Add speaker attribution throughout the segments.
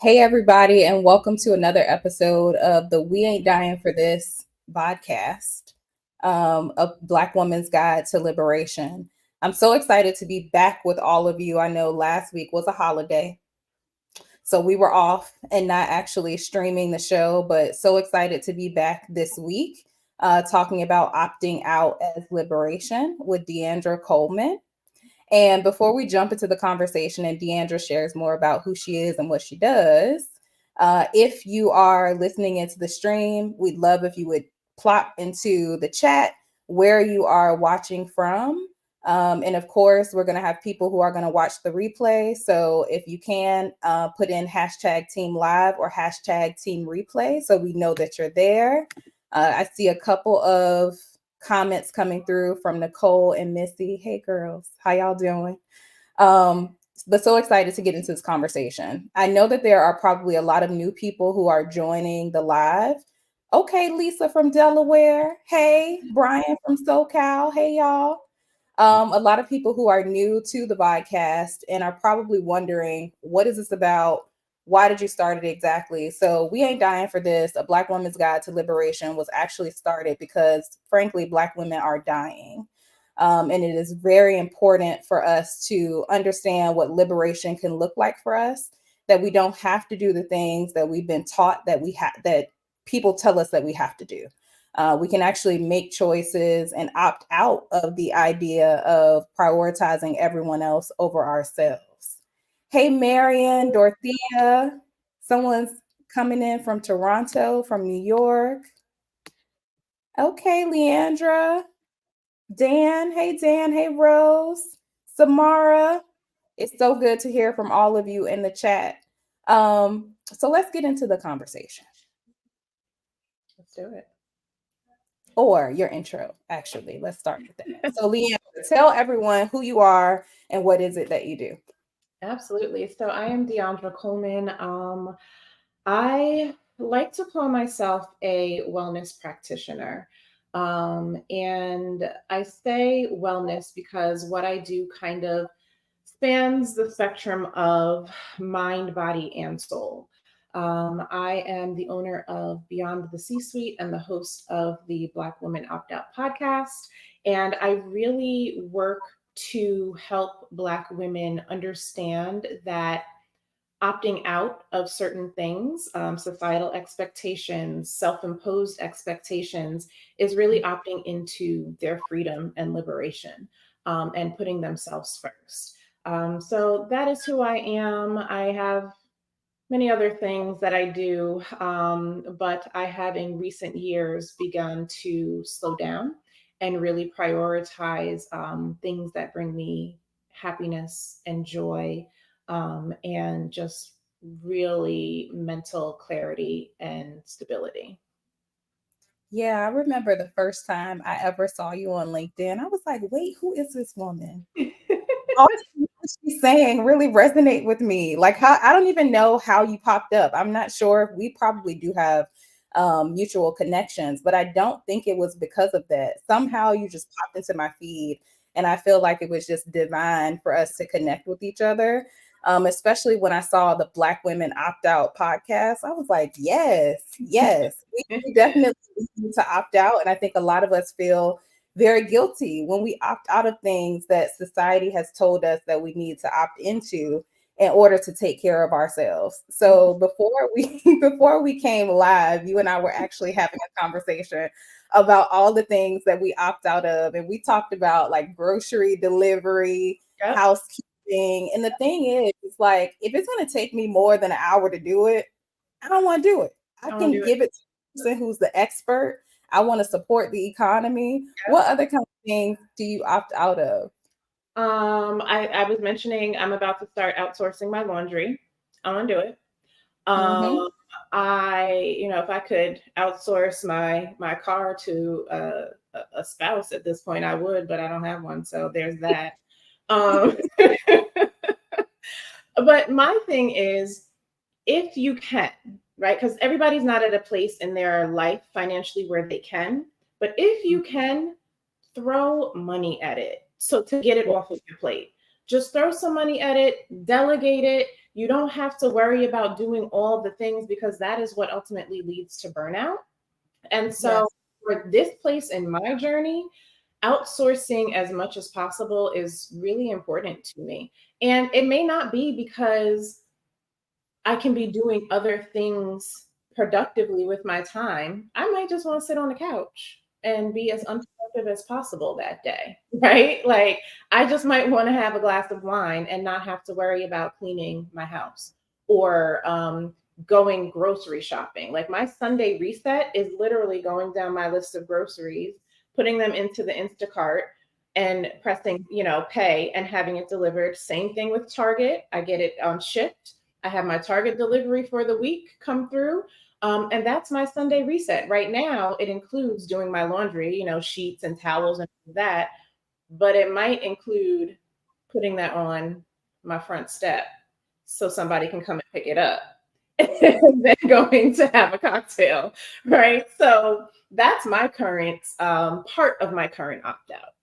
Speaker 1: Hey, everybody, and welcome to another episode of the We Ain't Dying for This podcast, a Black Woman's Guide to Liberation. I'm so excited to be back with all of you. I know last week was a holiday, so we were off and not actually streaming the show, but so excited to be back this week talking about opting out as liberation with Deandra Coleman. And before we jump into the conversation and Deandra shares more about who she is and what she does, if you are listening into the stream, we'd love if you would plop into the chat where you are watching from. And of course, we're going to have people who are going to watch the replay. So if you can put in hashtag team live or hashtag team replay so we know that you're there. I see a couple of comments coming through from Nicole and Missy. Hey girls, how y'all doing? But so excited to get into this conversation. I know that there are probably a lot of new people who are joining the live. Okay, Lisa from Delaware. Hey, Brian from SoCal. Hey, y'all. A lot of people who are new to the podcast and are probably wondering, what is this about? Why did you start it exactly? So We Ain't Dying for This, a Black Woman's Guide to Liberation, was actually started because, frankly, Black women are dying. And it is very important for us to understand what liberation can look like for us, that we don't have to do the things that we've been taught that people tell us that we have to do. We can actually make choices and opt out of the idea of prioritizing everyone else over ourselves. Hey, Marion, Dorothea, someone's coming in from Toronto, from New York. Okay, Leandra, Dan, hey, Rose, Samara. It's so good to hear from all of you in the chat. So let's get into the conversation.
Speaker 2: Let's do it.
Speaker 1: Or your intro, actually. Let's start with that. So, Leandra, tell everyone who you are and what is it that you do.
Speaker 2: Absolutely. So I am Deandra Coleman. I like to call myself a wellness practitioner. And I say wellness because what I do kind of spans the spectrum of mind, body, and soul. I am the owner of Beyond the C-Suite and the host of the Black Women Opt Out podcast. And I really work to help Black women understand that opting out of certain things, societal expectations, self-imposed expectations, is really opting into their freedom and liberation, and putting themselves first. So that is who I am. I have many other things that I do, but I have in recent years begun to slow down and really prioritize things that bring me happiness and joy, and just really mental clarity and stability.
Speaker 1: Yeah, I remember the first time I ever saw you on LinkedIn. I was like, wait, who is this woman? All she's saying really resonate with me. Like, how I don't even know how you popped up. I'm not sure. We probably do have mutual connections, but I don't think it was because of that. Somehow you just popped into my feed, and I feel like it was just divine for us to connect with each other. Especially when I saw the Black Women Opt Out podcast, I was like, yes, we definitely need to opt out. And I think a lot of us feel very guilty when we opt out of things that society has told us that we need to opt into in order to take care of ourselves. So before we came live, you and I were actually having a conversation about all the things that we opt out of, and we talked about like grocery delivery,
Speaker 2: Yep.
Speaker 1: housekeeping. And the thing is, it's like, if it's going to take me more than an hour to do it, I don't want to do it. I
Speaker 2: I want to
Speaker 1: can
Speaker 2: do it.
Speaker 1: give it to the person who's the expert. I want to support the economy.
Speaker 2: Yep.
Speaker 1: What other kind of things do you opt out of?
Speaker 2: I was mentioning I'm about to start outsourcing my laundry. I want to do it.
Speaker 1: Mm-hmm.
Speaker 2: If I could outsource my car to a spouse at this point, I would, but I don't have one, so there's that. Um, but my thing is, if you can, right? Because everybody's not at a place in their life financially where they can, but if you can, throw money at it. So to get it off of your plate. Just throw some money at it, delegate it. You don't have to worry about doing all the things, because that is what ultimately leads to burnout. And so,
Speaker 1: Yes.
Speaker 2: for this place in my journey, outsourcing as much as possible is really important to me. And it may not be because I can be doing other things productively with my time. I might just want to sit on the couch and be as unproductive as possible that day, right? Like, I just might want to have a glass of wine and not have to worry about cleaning my house, or going grocery shopping. Like, my Sunday reset is literally going down my list of groceries, putting them into the Instacart, and pressing, pay and having it delivered. Same thing with Target. I get it shipped. I have my Target delivery for the week come through. And that's my Sunday reset. Right now, it includes doing my laundry, sheets and towels and that, but it might include putting that on my front step so somebody can come and pick it up and then going to have a cocktail, right? So that's my current part of my current opt out.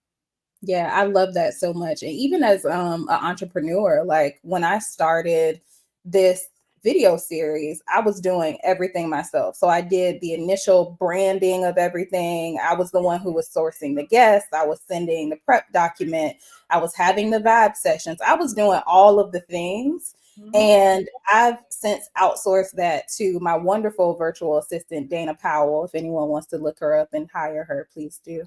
Speaker 1: Yeah, I love that so much. And even as an entrepreneur, like when I started this video series, I was doing everything myself. So I did the initial branding of everything. I was the one who was sourcing the guests. I was sending the prep document. I was having the vibe sessions. I was doing all of the things.
Speaker 2: Mhm.
Speaker 1: And I've since outsourced that to my wonderful virtual assistant, Dana Powell. If anyone wants to look her up and hire her, please do.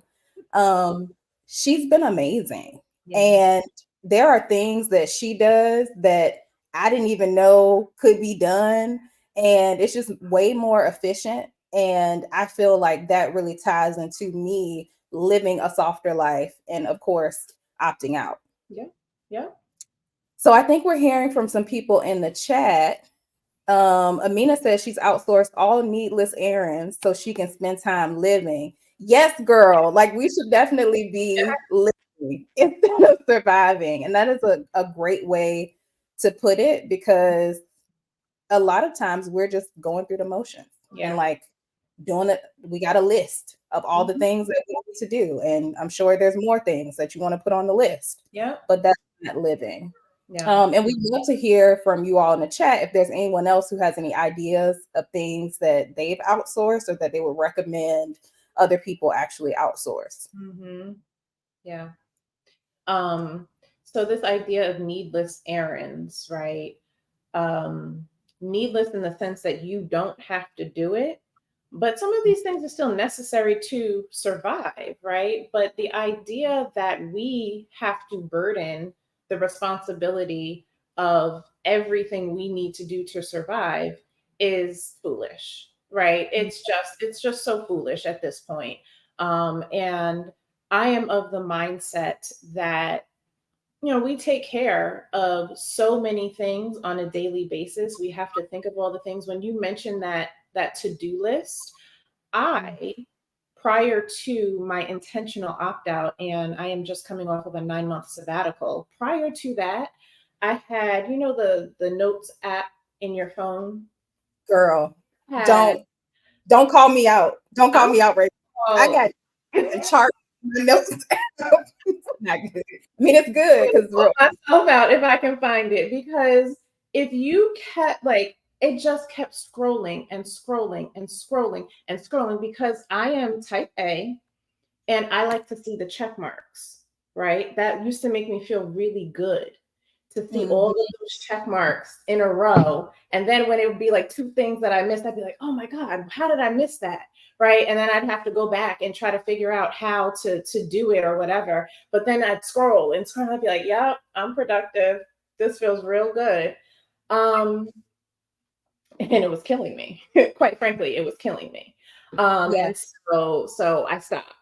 Speaker 1: Um, she's been amazing.
Speaker 2: Yeah.
Speaker 1: And there are things that she does that I didn't even know could be done. And it's just way more efficient. And I feel like that really ties into me living a softer life and, of course, opting out.
Speaker 2: Yeah. Yeah.
Speaker 1: So I think we're hearing from some people in the chat. Amina says she's outsourced all needless errands so she can spend time living. Yes, girl. Like we should definitely be living instead of surviving. And that is a great way to put it, because a lot of times we're just going through the motions and
Speaker 2: Yeah.
Speaker 1: like doing it. We got a list of all the
Speaker 2: Mhm.
Speaker 1: things that we need to do. And I'm sure there's more things that you want to put on the list,
Speaker 2: Yeah.
Speaker 1: but that's not living.
Speaker 2: Yeah.
Speaker 1: And we'd love to hear from you all in the chat if there's anyone else who has any ideas of things that they've outsourced or that they would recommend other people actually outsource.
Speaker 2: Hmm. Yeah. Um, so this idea of needless errands, right? Um, Needless in the sense that you don't have to do it, but some of these things are still necessary to survive, right? But the idea that we have to burden the responsibility of everything we need to do to survive is foolish, right? It's just so foolish at this point. And I am of the mindset that we take care of so many things on a daily basis. We have to think of all the things. When you mentioned that to-do list, I, prior to my intentional opt-out, and I am just coming off of a 9-month sabbatical, prior to that, I had, the notes app in your phone
Speaker 1: Girl,
Speaker 2: had
Speaker 1: don't don't call me out. Don't call
Speaker 2: I'm
Speaker 1: me out right now. I
Speaker 2: called
Speaker 1: got the chart. My notes. Not good. I mean, it's good
Speaker 2: gonna
Speaker 1: because
Speaker 2: pull myself out if I can find it, because if you kept, like, it just kept scrolling and scrolling and scrolling and scrolling, because I am type A and I like to see the check marks, right? That used to make me feel really good to see all of those check marks in a row. And then when it would be like two things that I missed, I'd be like, oh my God, how did I miss that? Right. And then I'd have to go back and try to figure out how to do it or whatever. But then I'd scroll and scroll. I'd be like, yep, I'm productive. This feels real good. Um, and it was killing me. Quite frankly, it was killing me. And
Speaker 1: yes.
Speaker 2: so I stopped.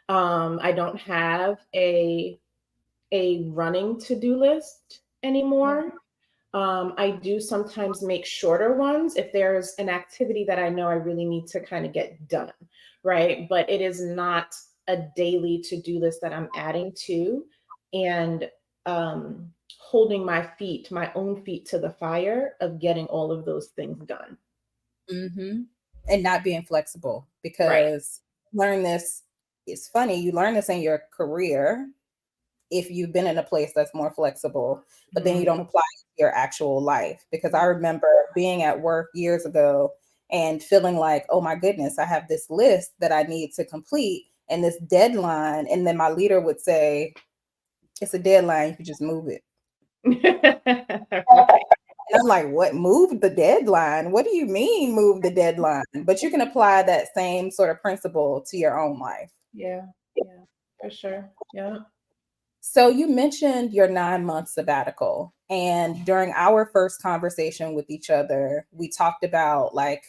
Speaker 2: I don't have a running to-do list
Speaker 1: Yeah.
Speaker 2: anymore. I do sometimes make shorter ones if there's an activity that I know I really need to kind of get done, right? But it is not a daily to-do list that I'm adding to, and holding my own feet to the fire of getting all of those things done.
Speaker 1: Mm-hmm. And not being flexible,
Speaker 2: Right.
Speaker 1: because learn this. It's funny, you learn this in your career, if you've been in a place that's more flexible, but then you
Speaker 2: Mhm.
Speaker 1: don't apply it to your actual life. Because I remember being at work years ago and feeling like, oh my goodness, I have this list that I need to complete and this deadline. And then my leader would say, it's a deadline, you can just move it.
Speaker 2: Right.
Speaker 1: And I'm like, what? Move the deadline? What do you mean move the deadline? But you can apply that same sort of principle to your own life.
Speaker 2: Yeah. Yeah. For sure. Yeah.
Speaker 1: So you mentioned your 9 month sabbatical. And during our first conversation with each other, we talked about like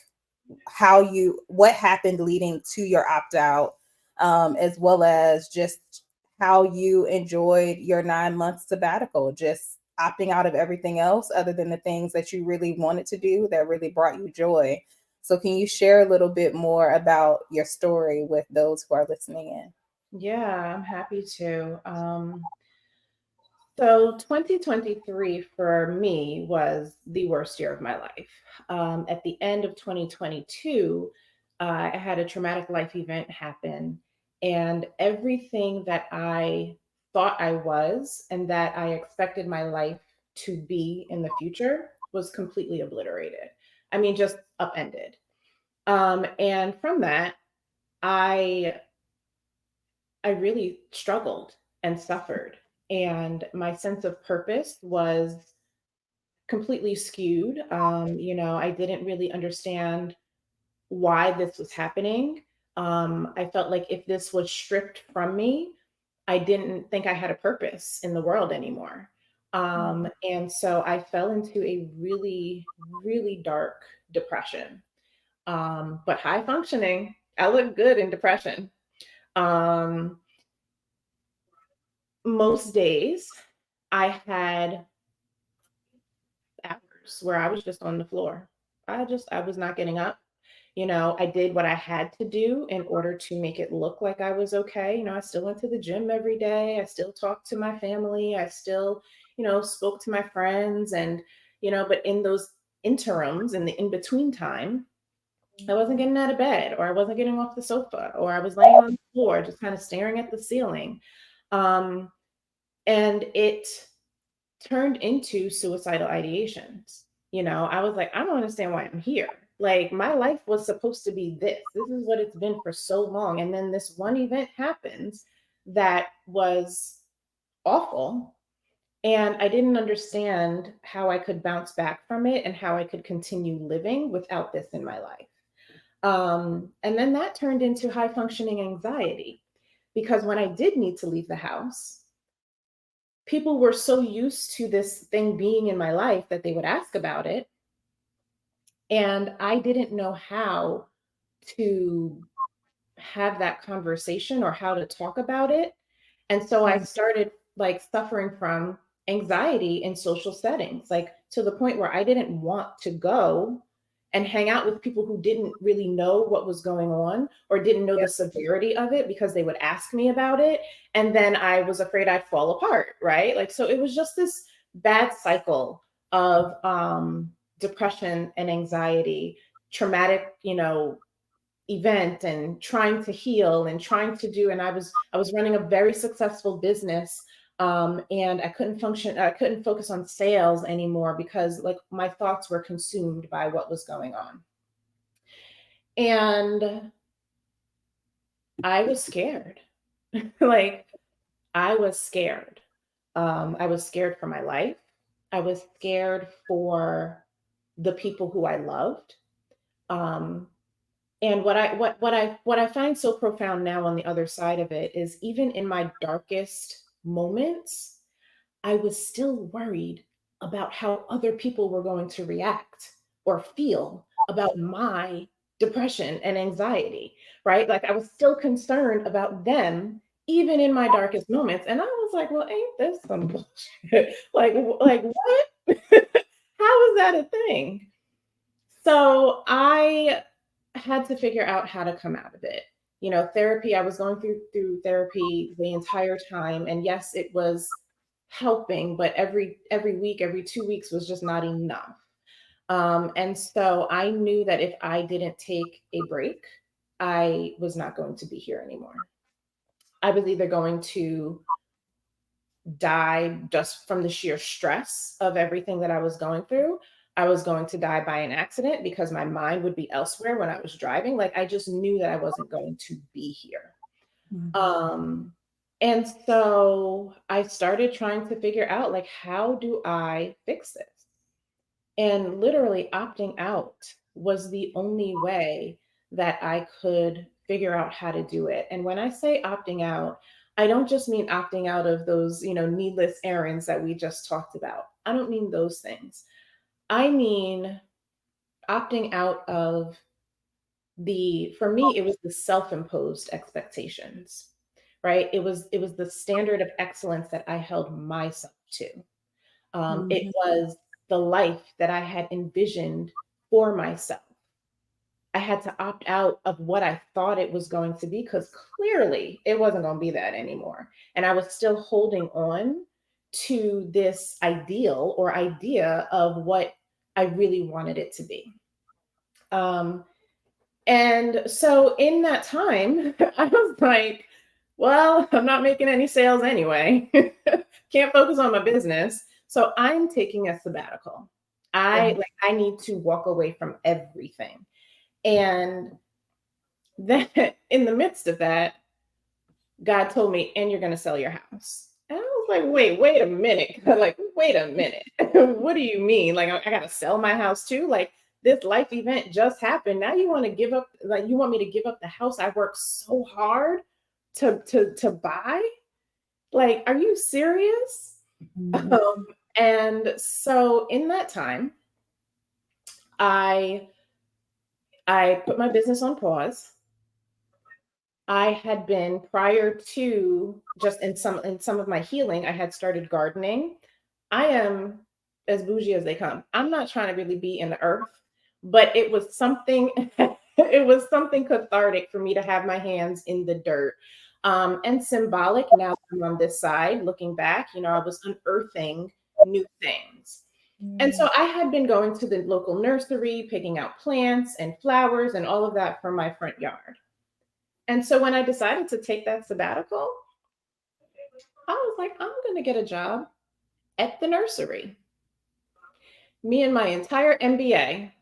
Speaker 1: what happened leading to your opt out, as well as just how you enjoyed your 9 month sabbatical, just opting out of everything else other than the things that you really wanted to do that really brought you joy. So, can you share a little bit more about your story with those who are listening in?
Speaker 2: Yeah, I'm happy to. So 2023 for me was the worst year of my life. At the end of 2022, I had a traumatic life event happen, and everything that I thought I was and that I expected my life to be in the future was completely obliterated. I mean, just upended. And from that, I I really struggled and suffered. And my sense of purpose was completely skewed. I didn't really understand why this was happening. I felt like if this was stripped from me, I didn't think I had a purpose in the world anymore. And so I fell into a really, really dark depression. But high functioning, I look good in depression. Um, Most days I had hours where I was just on the floor. I was not getting up. I did what I had to do in order to make it look like I was okay. I still went to the gym every day. I still talked to my family. I still, spoke to my friends but in those interims in the in between time, I wasn't getting out of bed or I wasn't getting off the sofa or I was laying on the floor just kind of staring at the ceiling. Um, and it turned into suicidal ideations. I was like, I don't understand why I'm here. Like, my life was supposed to be this. This is what it's been for so long. And then this one event happens that was awful. And I didn't understand how I could bounce back from it and how I could continue living without this in my life. And then that turned into high functioning anxiety because when I did need to leave the house, people were so used to this thing being in my life that they would ask about it. And I didn't know how to have that conversation or how to talk about it. And so I
Speaker 1: Mhm.
Speaker 2: started like suffering from anxiety in social settings, like to the point where I didn't want to go and hang out with people who didn't really know what was going on or didn't know the severity of it because they would ask me about it. And then I was afraid I'd fall apart, right? Like, so it was just this bad cycle of depression and anxiety, traumatic, event and trying to heal and trying to do and I was running a very successful business, and I couldn't focus on sales anymore because like my thoughts were consumed by what was going on. And I was scared. Like, I was scared. I was scared for my life. I was scared for the people who I loved. um, And what I find so profound now on the other side of it is even in my darkest moments, I was still worried about how other people were going to react or feel about my depression and anxiety, right? Like I was still concerned about them even in my darkest moments. And I was like, well, ain't this some bullshit? like what? How is that a thing? So I had to figure out how to come out of it. Therapy, I was going through therapy the entire time. And yes, it was helping, but every week, every 2 weeks was just not enough. And so I knew that if I didn't take a break, I was not going to be here anymore. I was either going to die just from the sheer stress of everything that I was going through. I was going to die by an accident because my mind would be elsewhere when I was driving. Like I just knew that I wasn't going to be here.
Speaker 1: Mhm.
Speaker 2: Um, and so I started trying to figure out like, how do I fix this? And literally opting out was the only way that I could figure out how to do it. And when I say opting out, I don't just mean opting out of those, needless errands that we just talked about. I don't mean those things. I mean opting out of for me, it was the self-imposed expectations, right? It was the standard of excellence that I held myself to. It
Speaker 1: Mhm.
Speaker 2: was the life that I had envisioned for myself. I had to opt out of what I thought it was going to be because clearly it wasn't going to be that anymore. And I was still holding on to this ideal or idea of what I really wanted it to be. Um, and so in that time, I was like, well, I'm not making any sales anyway. Can't focus on my business. So I'm taking a sabbatical.
Speaker 1: Yeah.
Speaker 2: I need to walk away from everything. And then in the midst of that, God told me, and you're going to sell your house. And I was like, wait a minute. Like, wait a minute. What do you mean? Like, I got to sell my house too? Like, this life event just happened. Now you want to give up, like, you want me to give up the house I worked so hard to buy? Like, are you serious?
Speaker 1: Mhm.
Speaker 2: Um, and so in that time, I I put my business on pause. I had been prior to just in some of my healing, I had started gardening. I am as bougie as they come. I'm not trying to really be in the earth, but it was something it was something cathartic for me to have my hands in the dirt. And symbolic now that I'm on this side, looking back, I was unearthing new things. And
Speaker 1: Mhm.
Speaker 2: so I had been going to the local nursery, picking out plants and flowers and all of that for my front yard. And so when I decided to take that sabbatical, I was like, I'm going to get a job at the nursery. Me and my entire MBA,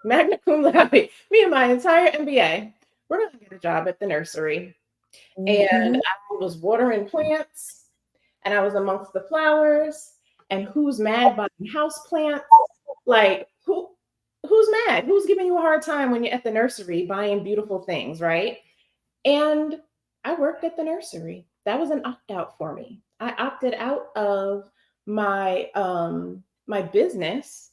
Speaker 2: magna cum laude, me and my entire MBA, we're going to get a job at the nursery. And
Speaker 1: Mhm.
Speaker 2: I was watering plants and I was amongst the flowers. And who's mad buying house plants? Like, who's mad? Who's giving you a hard time when you're at the nursery buying beautiful things, right? And I worked at the nursery. That was an opt out for me. I opted out of my business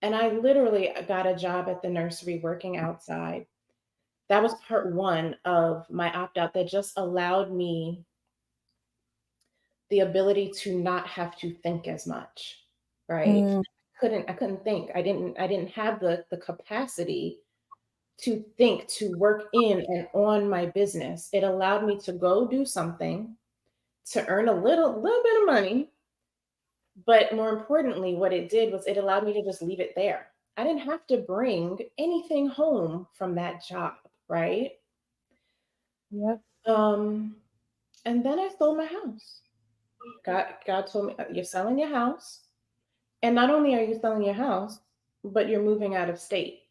Speaker 2: and I literally got a job at the nursery working outside. That was part one of my opt out that just allowed me the ability to not have to think as much, right?
Speaker 1: Mhm.
Speaker 2: I couldn't think. I didn't have the capacity to think, to work in and on my business. It allowed me to go do something to earn a little bit of money, but more importantly, what it did was it allowed me to just leave it there. I didn't have to bring anything home from that job, right?
Speaker 1: Yep.
Speaker 2: Um, and then I sold my house. God told me, you're selling your house. And not only are you selling your house, but you're moving out of state.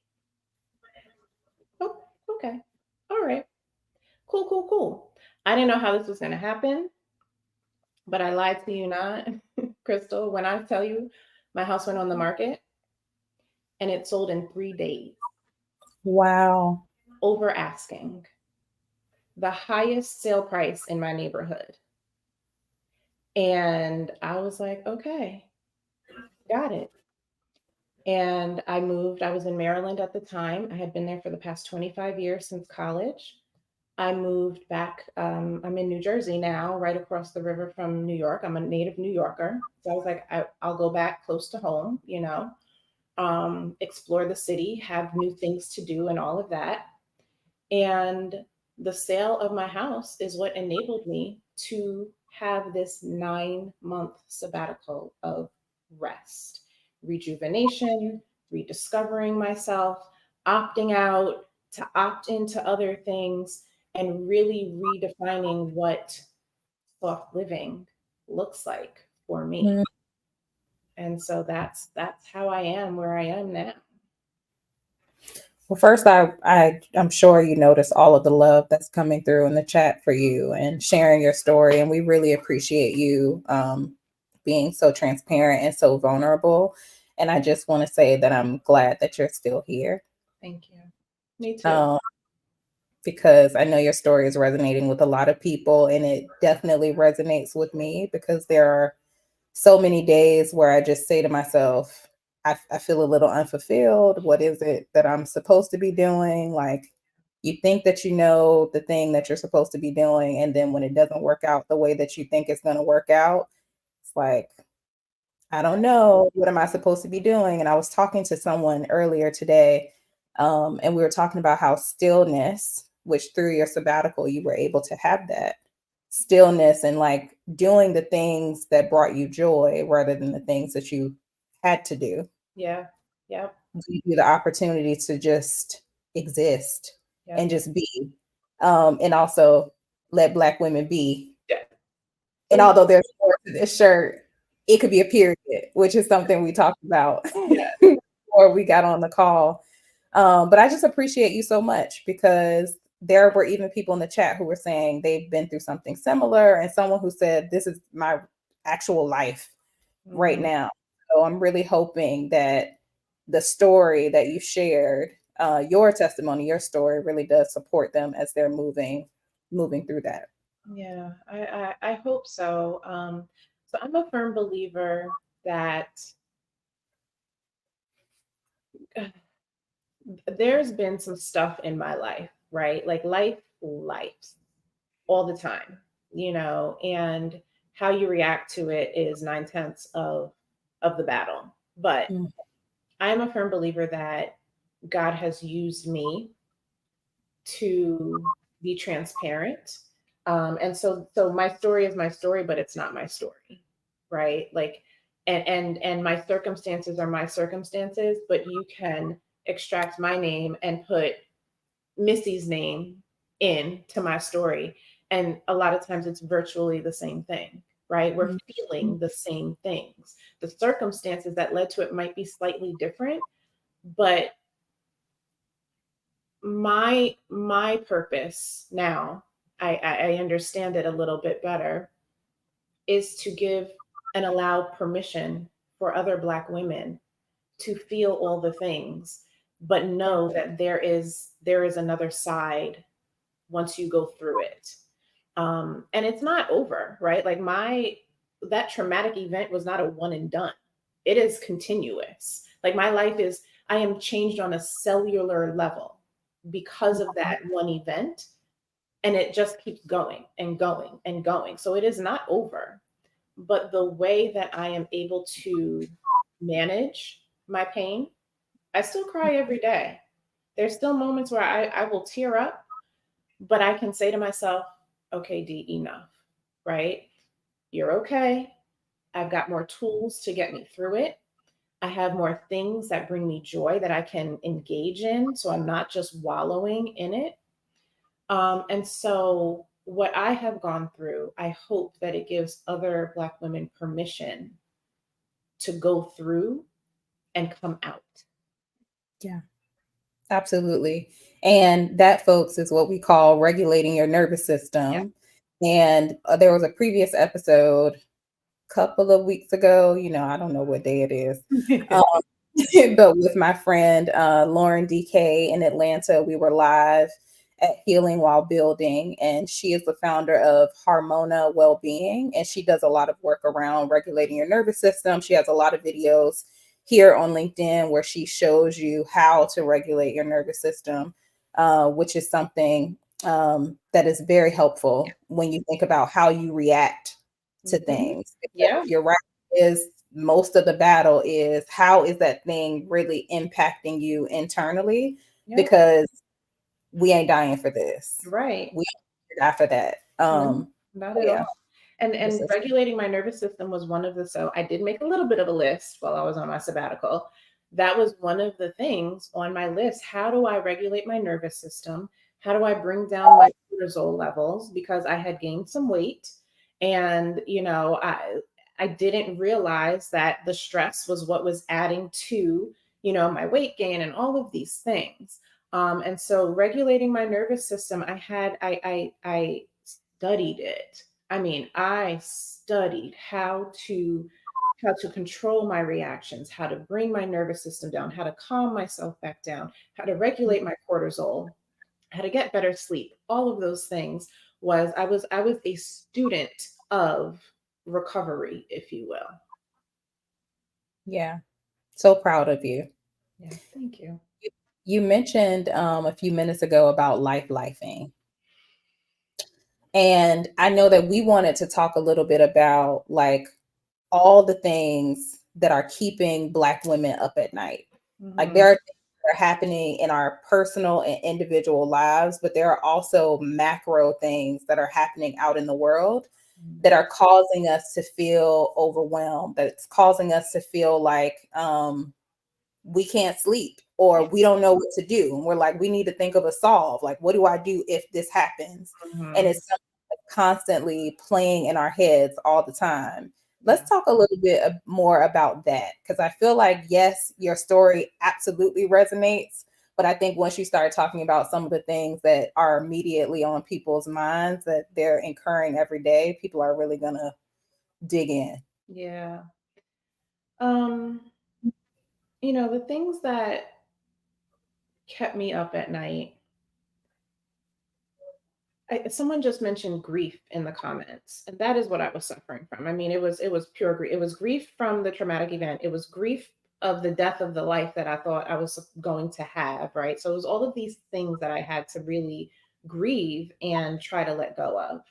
Speaker 2: Oh, okay. All right. Cool, cool, cool. I didn't know how this was going to happen, but I lied to you not, Crystal, when I tell you my house went on the market and it sold in 3 days,
Speaker 1: Wow.
Speaker 2: over asking, the highest sale price in my neighborhood. And I was like, okay, got it. And I moved. I was in Maryland at the time. I had been there for the past 25 years since college. I moved back. I'm in New Jersey now, right across the river from New York. I'm a native New Yorker. So I was like, I'll go back close to home, explore the city, have new things to do, and all of that. And the sale of my house is what enabled me to have this 9-month sabbatical of rest, rejuvenation, rediscovering myself, opting out to opt into other things, and really redefining what soft living looks like for me.
Speaker 1: Mm.
Speaker 2: And so that's how I am where I am now.
Speaker 1: Well, first, I'm sure you notice all of the love that's coming through in the chat for you and sharing your story, and we really appreciate you being so transparent and so vulnerable. And I just want to say that I'm glad that you're still here.
Speaker 2: Thank you. Me too.
Speaker 1: Um, because I know your story is resonating with a lot of people, and it definitely resonates with me because there are so many days where I just say to myself, I feel a little unfulfilled. What is it that I'm supposed to be doing? Like, you think that you know the thing that you're supposed to be doing, and then when it doesn't work out the way that you think it's going to work out, it's like, I don't know. What am I supposed to be doing? And I was talking to someone earlier today, and we were talking about how stillness, which through your sabbatical, you were able to have that stillness and like doing the things that brought you joy rather than the things that you had to do.
Speaker 2: Yeah. Yep.
Speaker 1: Give you the opportunity to just exist
Speaker 2: Yep.
Speaker 1: and just be. And also let Black women be.
Speaker 2: Yeah.
Speaker 1: And
Speaker 2: Please.
Speaker 1: although there's more to this shirt, it could be a period, which is something we talked about
Speaker 2: Yeah.
Speaker 1: before we got on the call. But I just appreciate you so much because there were even people in the chat who were saying they've been through something similar, and someone who said, "This is my actual life right
Speaker 2: Mhm.
Speaker 1: now." So I'm really hoping that the story that you shared, your testimony, your story, really does support them as they're moving through that.
Speaker 2: Yeah, I hope so. So I'm a firm believer that uh, there's been some stuff in my life, right? Like life all the time, and how you react to it is 9/10 of the battle. But
Speaker 1: Mm.
Speaker 2: I'm a firm believer that God has used me to be transparent. And so my story is my story, but it's not my story, right? Like, and my circumstances are my circumstances, but you can extract my name and put Missy's name in to my story. And a lot of times it's virtually the same thing, right? We're
Speaker 1: Mhm.
Speaker 2: feeling the same things. The circumstances that led to it might be slightly different, but my purpose now, I understand it a little bit better, is to give and allow permission for other Black women to feel all the things, but
Speaker 1: Yeah.
Speaker 2: know that there is another side once you go through it. And it's not over, right? Like my that traumatic event was not a one and done. It is continuous. Like my life is, I am changed on a cellular level because of that one event. And it just keeps going and going and going. So it is not over. But the way that I am able to manage my pain, I still cry every day. There's still moments where I will tear up, but I can say to myself, okay, D, enough, right? You're okay. I've got more tools to get me through it. I have more things that bring me joy that I can engage in. So I'm not just wallowing in it. And so, what I have gone through, I hope that it gives other Black women permission to go through and come out.
Speaker 1: Yeah. Absolutely. And that, folks, is what we call regulating your nervous
Speaker 2: Yeah.
Speaker 1: system. And there was a previous episode a couple of weeks ago, I don't know what day it is, um, but with my friend Lauren DK in Atlanta, we were live at Healing While Building, and she is the founder of Harmona Wellbeing, and she does a lot of work around regulating your nervous system. She has a lot of videos here on LinkedIn where she shows you how to regulate your nervous system, which is something that is very helpful when you think about how you react to
Speaker 2: Mhm.
Speaker 1: things. Because
Speaker 2: Yeah.
Speaker 1: you're right, is most of the battle is how is that thing really impacting you internally?
Speaker 2: Yeah.
Speaker 1: Because we ain't dying for this.
Speaker 2: Right.
Speaker 1: We ain't die for that.
Speaker 2: No, not
Speaker 1: So
Speaker 2: at
Speaker 1: yeah,
Speaker 2: all. And regulating my nervous system was one of the, so I did make a little bit of a list while I was on my sabbatical. That was one of the things on my list. How do I regulate my nervous system? How do I bring down my cortisol levels? Because I had gained some weight And, I didn't realize that the stress was what was adding to, my weight gain and all of these things. And so regulating my nervous system, I studied it. I mean, I studied how to control my reactions, how to bring my nervous system down, how to calm myself back down, how to regulate my cortisol, how to get better sleep. All of those things was a student of recovery, if you will.
Speaker 1: Yeah. So proud of you.
Speaker 2: Yeah, thank you.
Speaker 1: You mentioned a few minutes ago about lifing. And I know that we wanted to talk a little bit about like all the things that are keeping Black women up at night. Like
Speaker 2: Hmm.
Speaker 1: there are things that are happening in our personal and individual lives, but there are also macro things that are happening out in the world that are causing us to feel overwhelmed, that's causing us to feel like we can't sleep or we don't know what to do. And we're like, we need to think of a solve. Like, what do I do if this happens? And
Speaker 2: Hmm.
Speaker 1: it's something that's constantly playing in our heads all the time.
Speaker 2: Yeah.
Speaker 1: Let's talk a little bit more about that because I feel like, yes, your story absolutely resonates. But I think once you start talking about some of the things that are immediately on people's minds that they're incurring every day, people are really going to dig in.
Speaker 2: Yeah. The things that kept me up at night, someone just mentioned grief in the comments, and that is what I was suffering from. I mean, it was pure grief. It was grief from the traumatic event. It was grief of the death of the life that I thought I was going to have, right? So it was all of these things that I had to really grieve and try to let go of.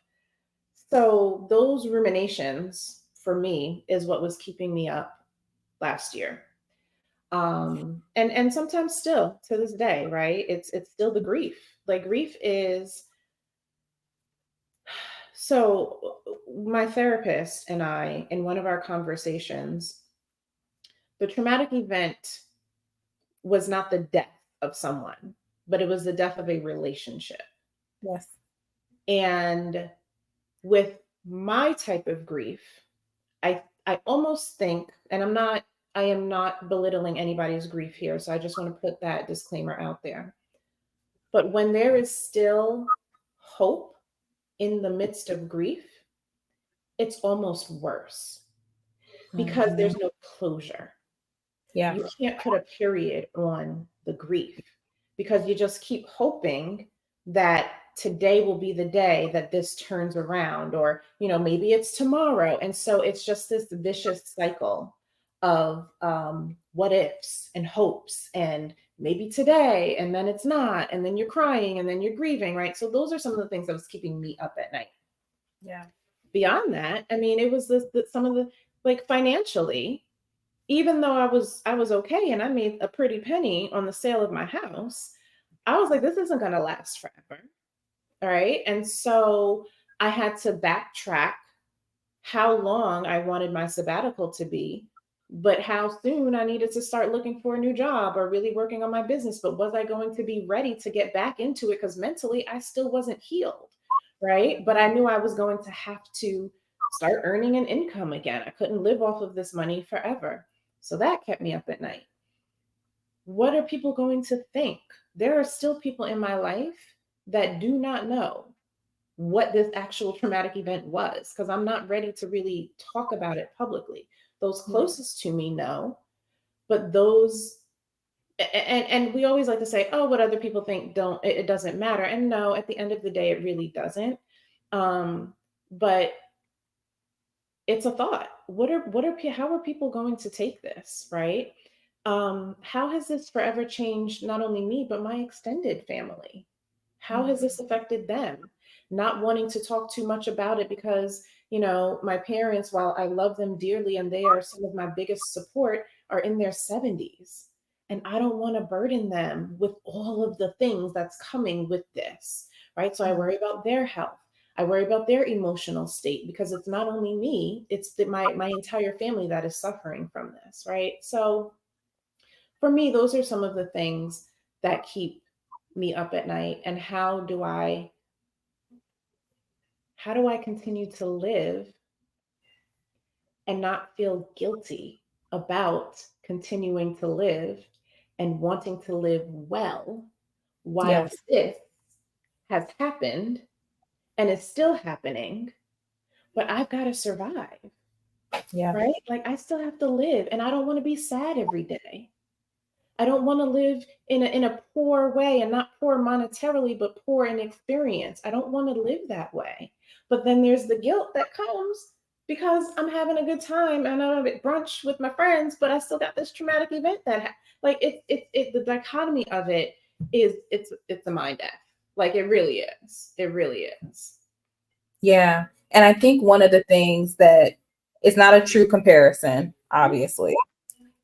Speaker 2: So those ruminations for me is what was keeping me up last year. And sometimes still to this day, right? It's still the grief. Like grief is so my therapist and I, in one of our conversations, the traumatic event was not the death of someone, but it was the death of a relationship.
Speaker 1: Yes.
Speaker 2: And with my type of grief, I almost think, and I am not belittling anybody's grief here, so I just want to put that disclaimer out there. But when there is still hope in the midst of grief, it's almost worse because
Speaker 1: Mhm.
Speaker 2: there's no closure.
Speaker 1: Yeah.
Speaker 2: You can't put a period on the grief because you just keep hoping that today will be the day that this turns around, or maybe it's tomorrow. And so it's just this vicious cycle of what ifs and hopes, and maybe today and then it's not, and then you're crying and then you're grieving, right? So those are some of the things that was keeping me up at night.
Speaker 1: Yeah.
Speaker 2: Beyond that, I mean, it was some of the, like, financially, even though I was okay and I made a pretty penny on the sale of my house, I was like, this isn't going to last forever. All right. And so I had to backtrack how long I wanted my sabbatical to be, but how soon I needed to start looking for a new job or really working on my business. But was I going to be ready to get back into it? Because mentally, I still wasn't healed. Right. But I knew I was going to have to start earning an income again. I couldn't live off of this money forever. So that kept me up at night. What are people going to think? There are still people in my life that do not know what this actual traumatic event was because I'm not ready to really talk about it publicly. Those
Speaker 1: Yeah.
Speaker 2: closest to me know, but those and we always like to say, oh, what other people think don't, it doesn't matter. And no, at the end of the day, it really doesn't. But it's a thought. How are people going to take this, right? How has this forever changed not only me but my extended family? How has this affected them? Not wanting to talk too much about it because, my parents, while I love them dearly and they are some of my biggest support, are in their 70s. And I don't want to burden them with all of the things that's coming with this, right? So I worry about their health. I worry about their emotional state because it's not only me, it's my entire family that is suffering from this, right? So for me, those are some of the things that keep me up at night. And how do I continue to live and not feel guilty about continuing to live and wanting to live well while
Speaker 1: Yes.
Speaker 2: this has happened and is still happening, but I've got to survive,
Speaker 1: Yeah.
Speaker 2: right? Like I still have to live and I don't want to be sad every day. I don't want to live in a poor way, and not poor monetarily, but poor in experience. I don't want to live that way. But then there's the guilt that comes because I'm having a good time and I'm at brunch with my friends, but I still got this traumatic event like the dichotomy of it is it's a mind F. Like it really is. It really is.
Speaker 1: Yeah. And I think one of the things that it's not a true comparison, obviously.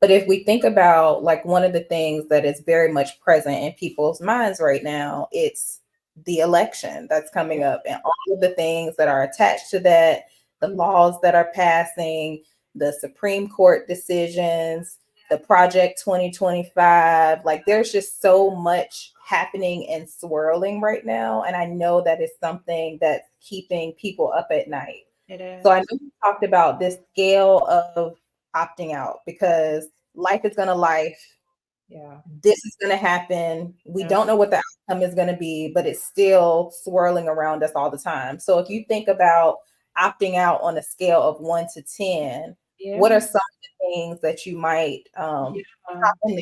Speaker 1: But if we think about like one of the things that is very much present in people's minds right now, it's the election that's coming up and all of the things that are attached to that, the laws that are passing, the Supreme Court decisions, the Project 2025. Like there's just so much happening and swirling right now. And I know that is something that's keeping people up at night.
Speaker 2: It
Speaker 1: So I
Speaker 2: is.
Speaker 1: know you talked about this scale of opting out because life is going to life.
Speaker 2: Yeah.
Speaker 1: This is going to happen. We
Speaker 2: Yeah.
Speaker 1: don't know what the outcome is going to be, but it's still swirling around us all the time. So if you think about opting out on a scale of 1 to 10, what are
Speaker 2: Yeah.
Speaker 1: some of the things that you might
Speaker 2: Yeah.
Speaker 1: for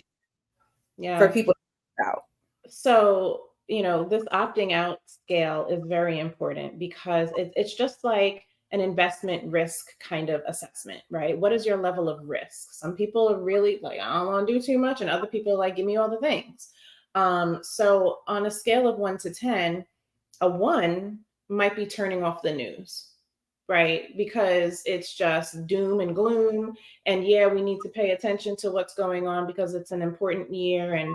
Speaker 2: Yeah.
Speaker 1: people to think about?
Speaker 2: So, this opting out scale is very important because it's just like an investment risk kind of assessment, right? What is your level of risk? Some people are really like, I don't want to do too much, and other people are like, give me all the things. So, on a scale of 1 to 10, a one might be turning off the news, right? Because it's just doom and gloom. And yeah, we need to pay attention to what's going on because it's an important year. And,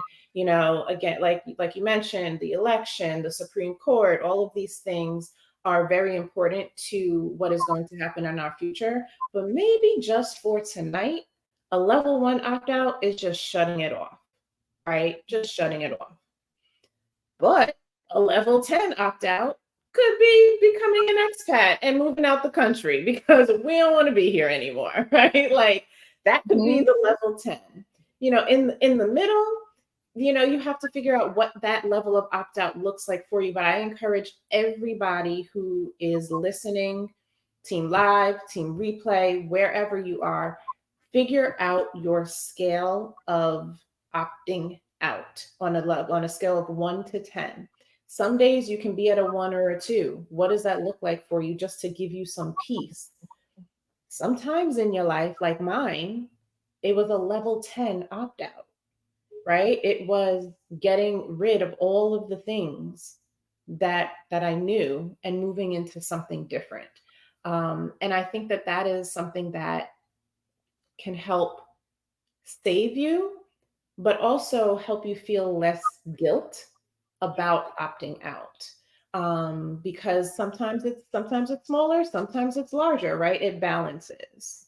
Speaker 2: again, like you mentioned, the election, the Supreme Court, all of these things are very important to what is going to happen in our future. But maybe just for tonight, a level one opt out is just shutting it off, right? Just shutting it off. But a level 10 opt out could be becoming an expat and moving out the country because we don't want to be here anymore, right? Like that could be
Speaker 1: Mhm.
Speaker 2: the level 10. In the middle, you have to figure out what that level of opt out looks like for you. But I encourage everybody who is listening, team live, team replay, wherever you are, figure out your scale of opting out on a scale of 1 to 10. Some days you can be at a 1 or a 2. What does that look like for you just to give you some peace? Sometimes in your life, like mine, it was a level 10 opt out, right? It was getting rid of all of the things that I knew and moving into something different. And I think that is something that can help save you, but also help you feel less guilt about opting out. Because sometimes it's smaller, sometimes it's larger, right? It balances.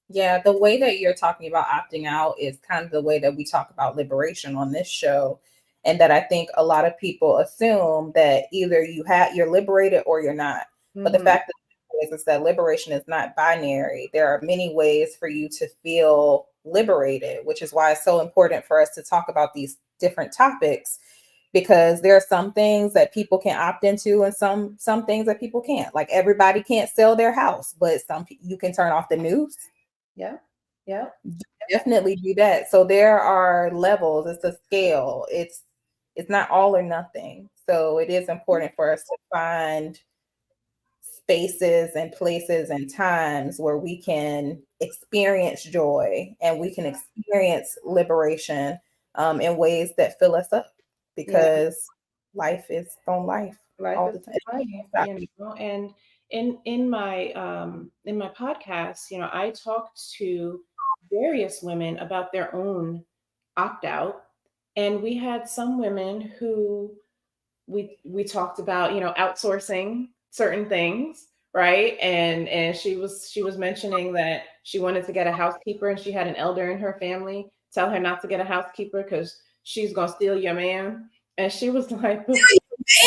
Speaker 1: Yeah, the way that you're talking about opting out is kind of the way that we talk about liberation on this show. And that I think a lot of people assume that either you're liberated or you're not. But the
Speaker 2: Hmm.
Speaker 1: fact is that liberation is not binary. There are many ways for you to feel liberated, which is why it's so important for us to talk about these different topics because there are some things that people can opt into and some things that people can't. Like everybody can't sell their house, but you can turn off the news.
Speaker 2: Yeah. Yeah.
Speaker 1: Definitely do that. So there are levels. It's a scale. It's not all or nothing. So it is important for us to find spaces and places and times where we can experience joy and we can experience liberation in ways that fill us up
Speaker 2: Yeah.
Speaker 1: because life is on life
Speaker 2: Life
Speaker 1: all
Speaker 2: is
Speaker 1: the time.
Speaker 2: life, and in my podcast, I talked to various women about their own opt out, and we had some women who we talked about, outsourcing certain things, right? And she was mentioning that she wanted to get a housekeeper, and she had an elder in her family tell her not to get a housekeeper because she's gonna steal your man. And she was like,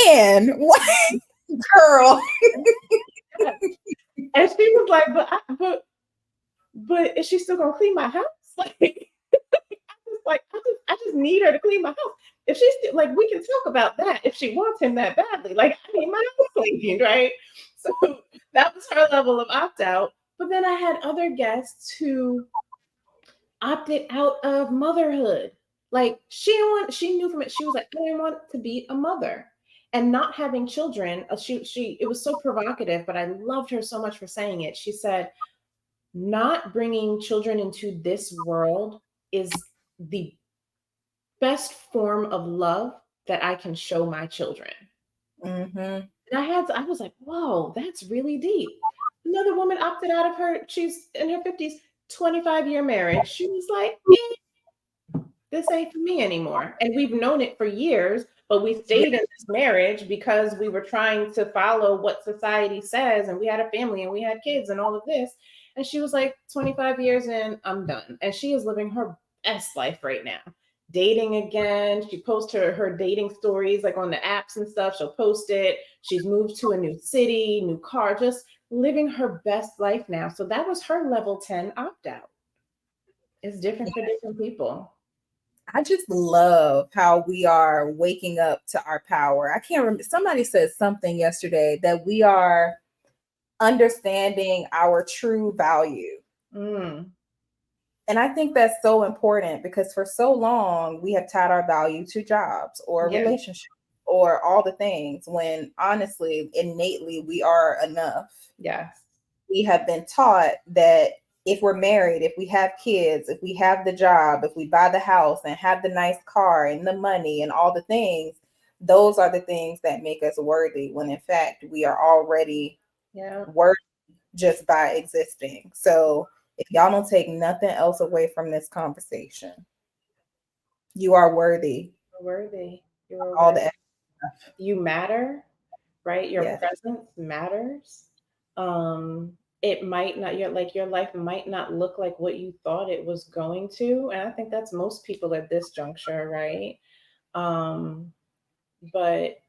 Speaker 1: Man, what? Girl.
Speaker 2: Yes. And she was like, but is she still gonna clean my house? I just need her to clean my house. If she's still, like, we can talk about that if she wants him that badly. Like, I need my house cleaned, right? So that was her level of opt out. But then I had other guests who opted out of motherhood. Like, she knew from it. She was like, I didn't want to be a mother. And not having children, she it was so provocative, but I loved her so much for saying it. She said, not bringing children into this world is the best form of love that I can show my children.
Speaker 1: Mm-hmm.
Speaker 2: And I was like, whoa, that's really deep. Another woman opted out of she's in her 50s, 25-year marriage. She was like, this ain't for me anymore. And we've known it for years, but we
Speaker 1: Yeah.
Speaker 2: stayed in this marriage because we were trying to follow what society says. And we had a family and we had kids and all of this. And she was like, 25 years in, I'm done. And she is living her best life right now. Dating again. She posts her dating stories like on the apps and stuff. She'll post it. She's moved to a new city, new car, just living her best life now. So that was her level 10 opt out. It's different for different people.
Speaker 1: I just love how we are waking up to our power. I can't remember. Somebody said something yesterday that we are understanding our true value.
Speaker 2: Mm.
Speaker 1: And I think that's so important because for so long we have tied our value to jobs or
Speaker 2: Yeah.
Speaker 1: relationships or all the things when honestly, innately, we are enough.
Speaker 2: Yes.
Speaker 1: We have been taught that if we're married, if we have kids, if we have the job, if we buy the house and have the nice car and the money and all the things, those are the things that make us worthy when in fact we are already
Speaker 2: Yeah.
Speaker 1: worthy just by existing. So if y'all don't take nothing else away from this conversation, you are worthy
Speaker 2: You're worthy. You're
Speaker 1: of all
Speaker 2: worthy.
Speaker 1: the
Speaker 2: You matter, right? Your
Speaker 1: yes.
Speaker 2: presence matters. Um, it might not your life might not look like what you thought it was going to. And I think that's most people at this juncture, right? Um, but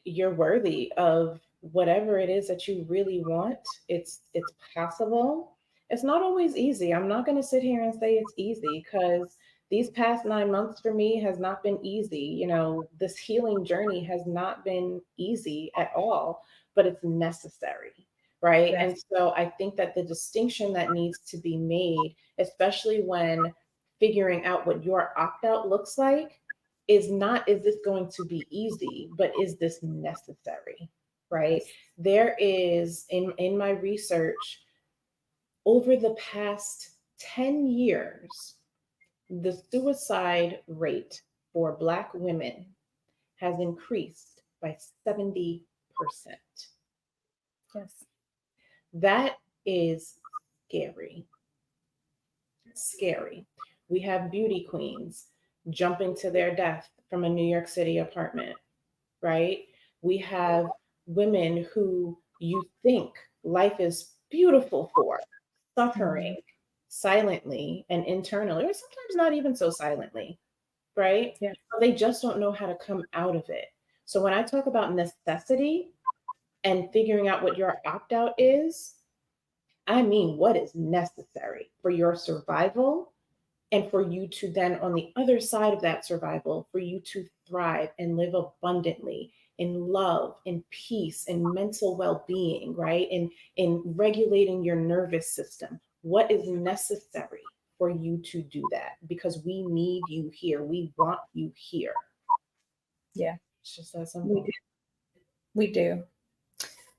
Speaker 2: you're worthy of whatever it is that you really want. It's possible. It's not always easy. I'm not going to sit here and say it's easy because these past 9 months for me has not been easy. This healing journey has not been easy at all, but it's necessary, right?
Speaker 1: Yes.
Speaker 2: And so I think that the distinction that needs to be made, especially when figuring out what your opt out looks like, is not, is this going to be easy, but is this necessary, right?
Speaker 1: Yes.
Speaker 2: There is, in my research, over the past 10 years, the suicide rate for Black women has increased by 70%.
Speaker 1: Yes.
Speaker 2: That is scary. Scary. We have beauty queens jumping to their death from a New York City apartment, right? We have women who you think life is beautiful for,
Speaker 1: Mm-hmm.
Speaker 2: suffering silently and internally, or sometimes not even so silently, right?
Speaker 1: Yeah.
Speaker 2: But they just don't know how to come out of it. So when I talk about necessity and figuring out what your opt out is, I mean what is necessary for your survival and for you to then, on the other side of that survival, for you to thrive and live abundantly in love, in peace, in mental well-being, right? In regulating your nervous system. What is necessary for you to do that? Because we need you here. We want you here.
Speaker 1: Yeah.
Speaker 2: It's just that
Speaker 1: We
Speaker 2: simple.
Speaker 1: do. We do.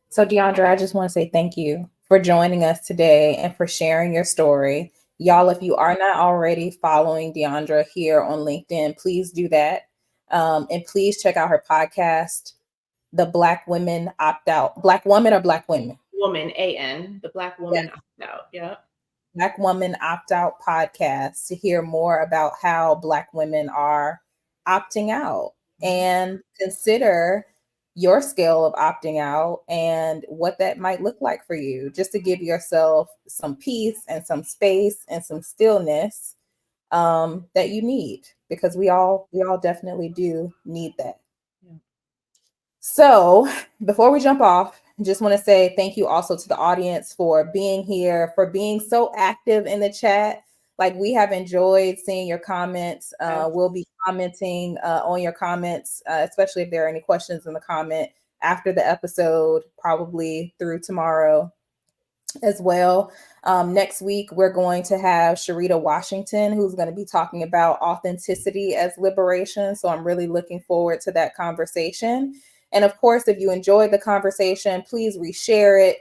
Speaker 1: So, Deandra, I just want to say thank you for joining us today and for sharing your story. Y'all, if you are not already following Deandra here on LinkedIn, please do that. And please check out her podcast, The Black Women Opt Out. Black Woman or Black Women?
Speaker 2: Woman, AN, the Black
Speaker 1: Yes.
Speaker 2: woman opt out. Yeah.
Speaker 1: Black Woman Opt Out podcast to hear more about how Black women are opting out and consider your scale of opting out and what that might look like for you, just to give yourself some peace and some space and some stillness that you need, because we all definitely do need that.
Speaker 2: Yeah.
Speaker 1: So before we jump off, just want to say thank you also to the audience for being here, for being so active in the chat. Like, we have enjoyed seeing your comments.
Speaker 2: Yes.
Speaker 1: We'll be commenting on your comments, especially if there are any questions in the comment after the episode, probably through tomorrow as well. Next week, we're going to have Sharita Washington, who's going to be talking about authenticity as liberation. So I'm really looking forward to that conversation. And of course, if you enjoyed the conversation, please reshare it.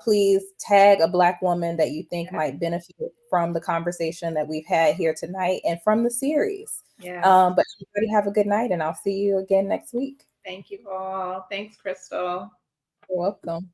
Speaker 1: Please tag a Black woman that you think might benefit from the conversation that we've had here tonight and from the series.
Speaker 2: Yeah.
Speaker 1: But everybody have a good night, and I'll see you again next week.
Speaker 2: Thank you all. Thanks, Crystal.
Speaker 1: You're welcome.